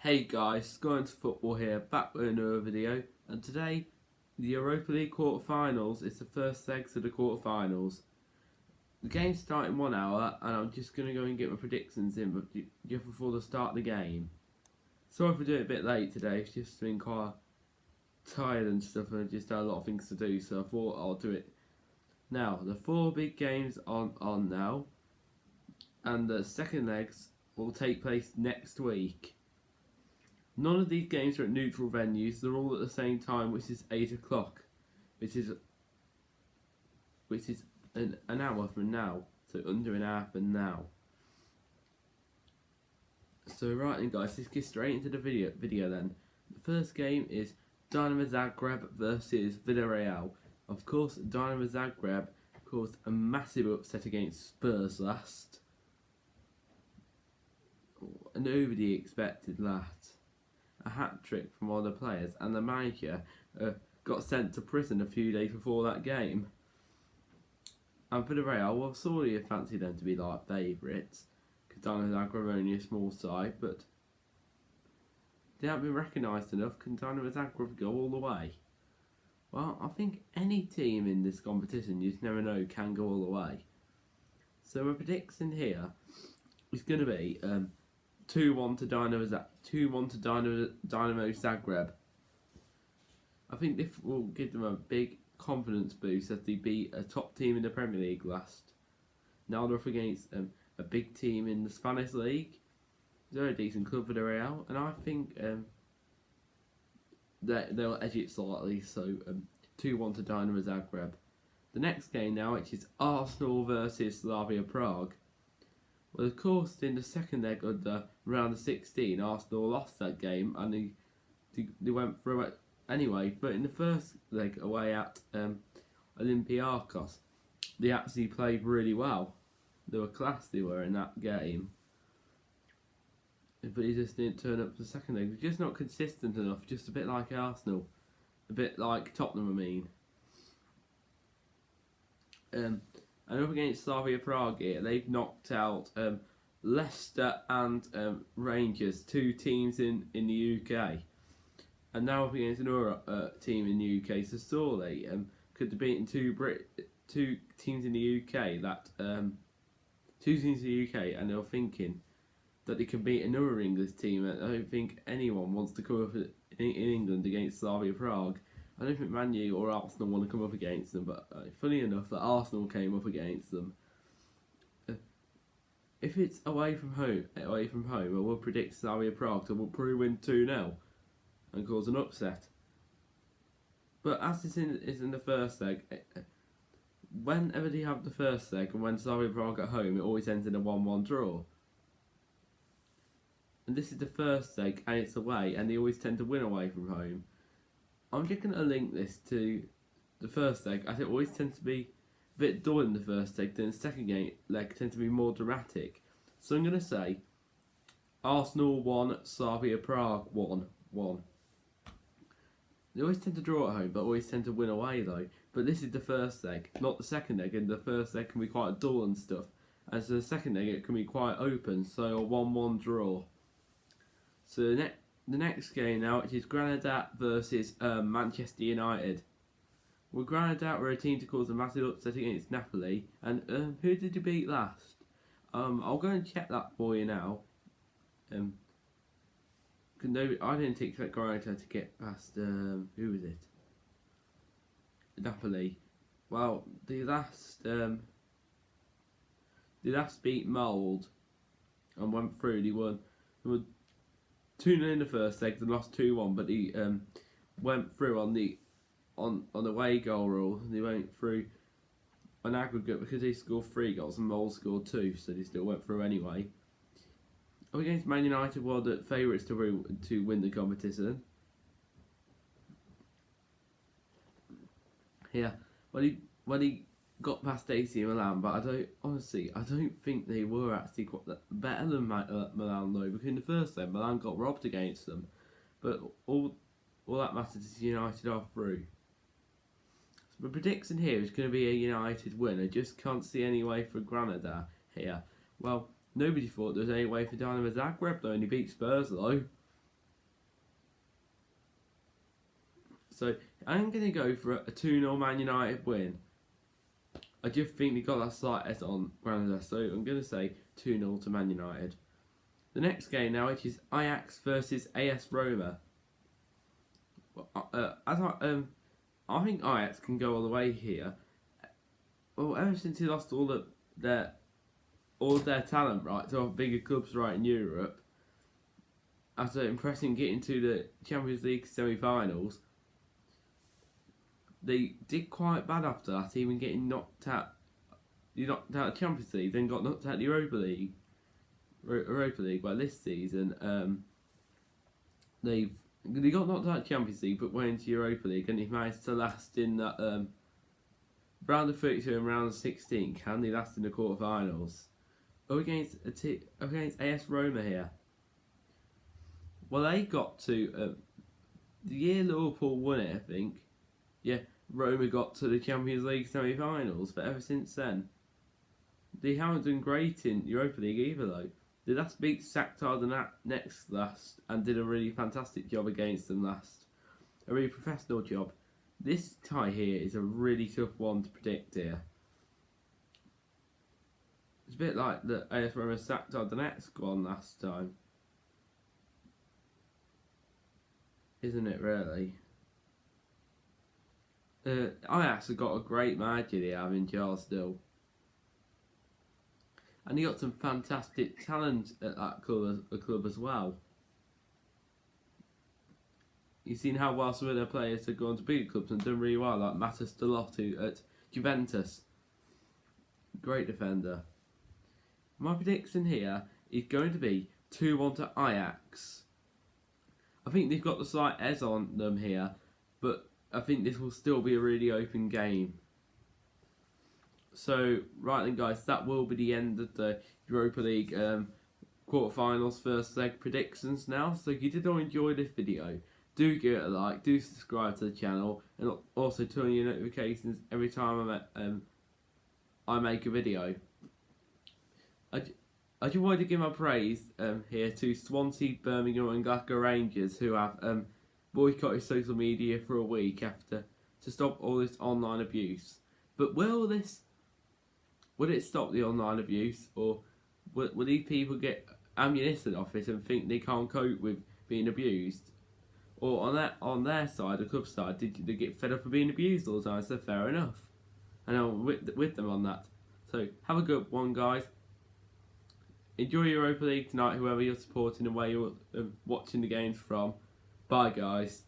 Hey guys, going to football here, back with another video, and today the Europa League quarterfinals is the first leg to the quarterfinals. The game's starting 1 hour, and I'm just going to go and get my predictions in but just before the start of the game. Sorry for doing it a bit late today, it's just been quite tired and stuff, and I just had a lot of things to do, so I thought I'll do it now. The 4 big games on now, and the second legs will take place next week. None of these games are at neutral venues, they're all at the same time, which is 8 o'clock, which is an hour from now, so under an hour from now. So right then guys, let's get straight into the video then. The first game is Dynamo Zagreb versus Villarreal. Of course, Dynamo Zagreb caused a massive upset against Spurs last. Nobody expected that. A hat-trick from one of the players, and the manager got sent to prison a few days before that game. And for the Real, well, surely I fancy them to be like favourites, because Dynamo Zagreb are only a small side, but they haven't been recognised enough. Can Dynamo Zagreb go all the way? Well, I think any team in this competition, you just never know, can go all the way. So my prediction here is going to be 2-1 to Dynamo Zagreb. I think this will give them a big confidence boost as they beat a top team in the Premier League last. Now they're up against a big team in the Spanish League. They're a decent club for the Real, and I think they'll edge it slightly. So 2-1 to Dynamo Zagreb. The next game now, which is Arsenal versus Slavia Prague. Well, of course, in the second leg of the round of 16, Arsenal lost that game and they went through it anyway. But in the first leg away at Olympiacos, they actually played really well. They were class, they were, in that game. But he just didn't turn up for the second leg. They're just not consistent enough, just a bit like Arsenal. A bit like Tottenham, I mean. And up against Slavia Prague here, they've knocked out Leicester and Rangers, 2 teams in the UK. And now up against another team in the UK, so surely could have beaten two teams in the UK, and they were thinking that they can beat another English team. I don't think anyone wants to come up in England against Slavia Prague. I don't think Man U or Arsenal want to come up against them, but funny enough that Arsenal came up against them. If it's away from home, I will predict Slavia Prague to probably win 2-0 and cause an upset. But as is in the first leg, whenever they have the first leg and when Slavia Prague at home, it always ends in a 1-1 draw. And this is the first leg and it's away, and they always tend to win away from home. I'm just going to link this to the first leg, as it always tends to be a bit dull in the first leg, then the second leg tends to be more dramatic. So I'm going to say Arsenal 1, Slavia Prague 1-1. They always tend to draw at home, but always tend to win away though. But this is the first leg, not the second leg, and the first leg can be quite dull and stuff. And so the second leg it can be quite open, so a 1-1 draw. So the next game now, which is Granada versus Manchester United. Well, Granada were a team to cause a massive upset against Napoli, and who did you beat last? I'll go and check that for you now. I didn't expect Granada to get past, who was it? Napoli. Well, they last beat Mould and went through. They won 2-0 in the first leg, they lost 2-1, but he went through on the away goal rule. They went through on aggregate because they scored 3 goals and Mold scored 2, so they still went through anyway. Up against Man United, were the favourites to win the competition. Yeah, when he got past AC Milan, but I don't think they were actually quite better than Milan though, because in the first leg Milan got robbed against them, but all that matters is United are through. So the prediction here is going to be a United win. I just can't see any way for Granada here. Well, Nobody thought there was any way for Dynamo Zagreb though, and he beat Spurs though. So I'm going to go for a 2-0 Man United win. I just think they got that slight S on Granada, so I'm going to say 2-0 to Man United. The next game now, which is Ajax versus AS Roma. I think Ajax can go all the way here. Well, ever since he lost all of their talent, right, to bigger clubs right in Europe, after impressing getting to the Champions League semi-finals, they did quite bad after that, even getting knocked out. You knocked out the Champions League, then got knocked out the Europa League. Well, this season, they got knocked out of Champions League, but went into Europa League, and they managed to last in that round of 32 and round of 16. Can they last in the quarterfinals? Against AS Roma here. Well, they got to the year Liverpool won it, I think. Yeah, Roma got to the Champions League semi-finals, but ever since then, they haven't done great in Europa League either, though. They last beat Shakhtar Donetsk last, and did a really fantastic job against them last. A really professional job. This tie here is a really tough one to predict here. It's a bit like the AS Roma Shakhtar Donetsk one last time. Isn't it, really? Ajax have got a great manager they have in Charles still. And he got some fantastic talent at that club as well. You've seen how well some of their players have gone to bigger clubs and done really well, like Matas Delotu at Juventus. Great defender. My prediction here is going to be 2-1 to Ajax. I think they've got the slight edge on them here, but I think this will still be a really open game. So, right then guys, that will be the end of the Europa League quarterfinals first leg predictions now. So if you did enjoy this video, do give it a like, do subscribe to the channel, and also turn on your notifications every time I make a video. I just wanted to give my praise here to Swansea, Birmingham and Glasgow Rangers, who have boycotted social media for a week to stop all this online abuse. But will it stop the online abuse, or will these people get ammunition off it and think they can't cope with being abused? Or on their side, the club side, did they get fed up of being abused all the time? So fair enough. And I'm with them on that. So have a good one, guys. Enjoy Europa League tonight, whoever you're supporting and where you're watching the games from. Bye, guys.